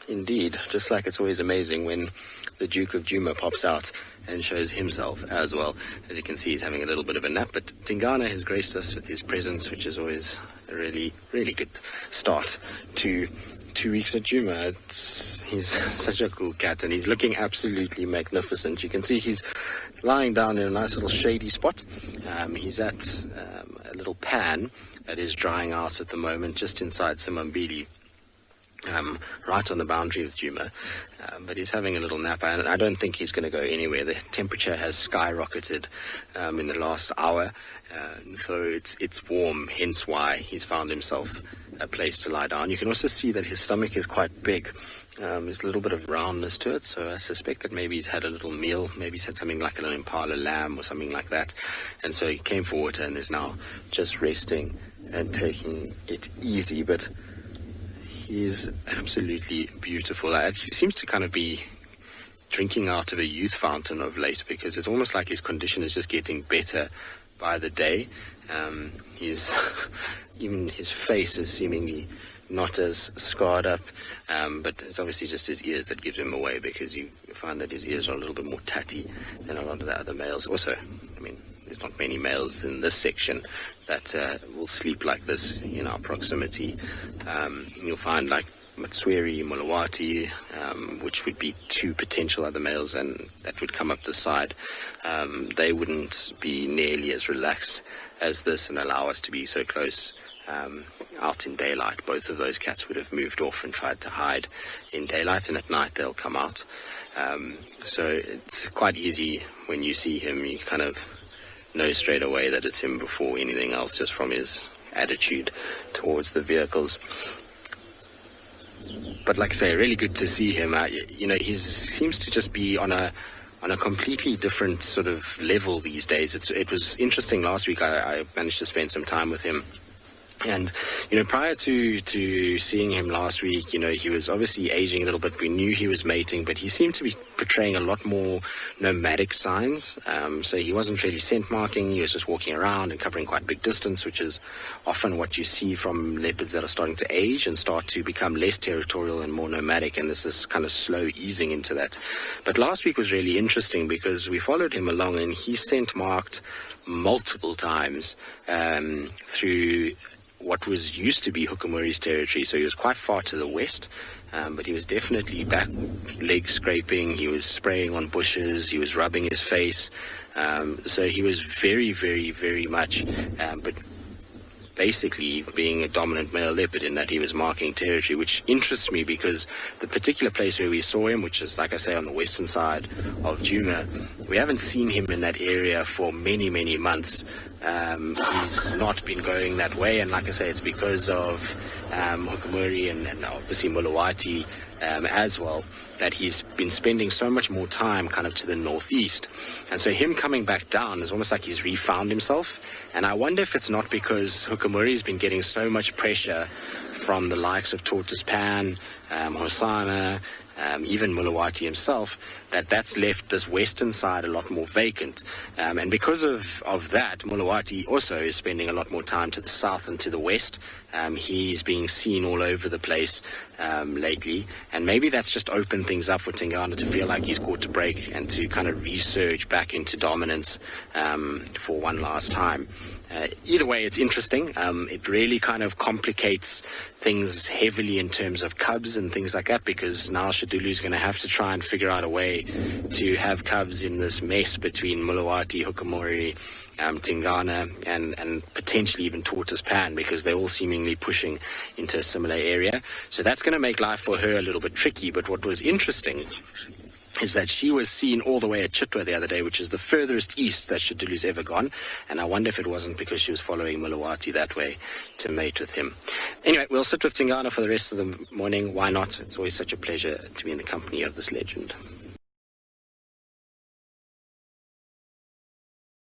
Indeed, just like it's always amazing when the Duke of Djuma pops out and shows himself as well. As you can see, he's having a little bit of a nap, but Tingana has graced us with his presence, which is always a really, really good start to 2 weeks at Djuma. He's such a cool cat, and he's looking absolutely magnificent. You can see he's lying down in a nice little shady spot. He's at a little pan that is drying out at the moment, just inside Simambili. Right on the boundary with Djuma, but he's having a little nap, and I don't think he's going to go anywhere. The temperature has skyrocketed in the last hour, so it's warm, hence why he's found himself a place to lie down. You can also see that his stomach is quite big. There's a little bit of roundness to it, so I suspect that maybe he's had a little meal, maybe he's had something like an impala lamb or something like that, and so he came for water and is now just resting and taking it easy. But he's absolutely beautiful. He seems to kind of be drinking out of a youth fountain of late, because it's almost like his condition is just getting better by the day. Even his face is seemingly not as scarred up, but it's obviously just his ears that give him away, because you find that his ears are a little bit more tatty than a lot of the other males. Also, I mean, there's not many males in this section that will sleep like this in our proximity. You'll find like Matsweri, Mulawati, which would be two potential other males, and that would come up the side. They wouldn't be nearly as relaxed as this and allow us to be so close out in daylight. Both of those cats would have moved off and tried to hide in daylight, and at night they'll come out. So it's quite easy when you see him. You kind of know straight away that it's him before anything else, just from his attitude towards the vehicles. But like I say, really good to see him. He seems to just be on a completely different sort of level these days. It was interesting last week. I managed to spend some time with him. And, prior to seeing him last week, he was obviously aging a little bit. We knew he was mating, but he seemed to be portraying a lot more nomadic signs. So he wasn't really scent marking. He was just walking around and covering quite big distance, which is often what you see from leopards that are starting to age and start to become less territorial and more nomadic. And this is kind of slow easing into that. But last week was really interesting, because we followed him along, and he scent marked multiple times through what was used to be Hukumuri's territory. So he was quite far to the west, but he was definitely back leg scraping. He was spraying on bushes. He was rubbing his face. So he was very, very, very much, but basically being a dominant male leopard in that he was marking territory, which interests me, because the particular place where we saw him, which is, like I say, on the western side of Djuma, we haven't seen him in that area for many, many months. He's not been going that way, and like I say, it's because of Hukumuri and obviously Mulawati as well, that he's been spending so much more time kind of to the northeast. And so him coming back down is almost like he's refound himself. And I wonder if it's not because Hukumuri's been getting so much pressure from the likes of Tortoise Pan, Hosana, even Mulawati himself, that's left this western side a lot more vacant. And because of that, Mulawati also is spending a lot more time to the south and to the west. He's being seen all over the place lately. And maybe that's just opened things up for Tingana to feel like he's caught a break and to kind of resurge back into dominance for one last time. Either way, it's interesting. It really kind of complicates things heavily in terms of cubs and things like that, because now Shadulu's going to have to try and figure out a way to have cubs in this mess between Mulawati, Hukumuri, Tingana, and potentially even Tortoise Pan, because they're all seemingly pushing into a similar area. So that's going to make life for her a little bit tricky. But what was interesting is that she was seen all the way at Chitwa the other day, which is the furthest east that Shadulu's ever gone. And I wonder if it wasn't because she was following Mulawati that way to mate with him. Anyway, we'll sit with Tingana for the rest of the morning. Why not? It's always such a pleasure to be in the company of this legend.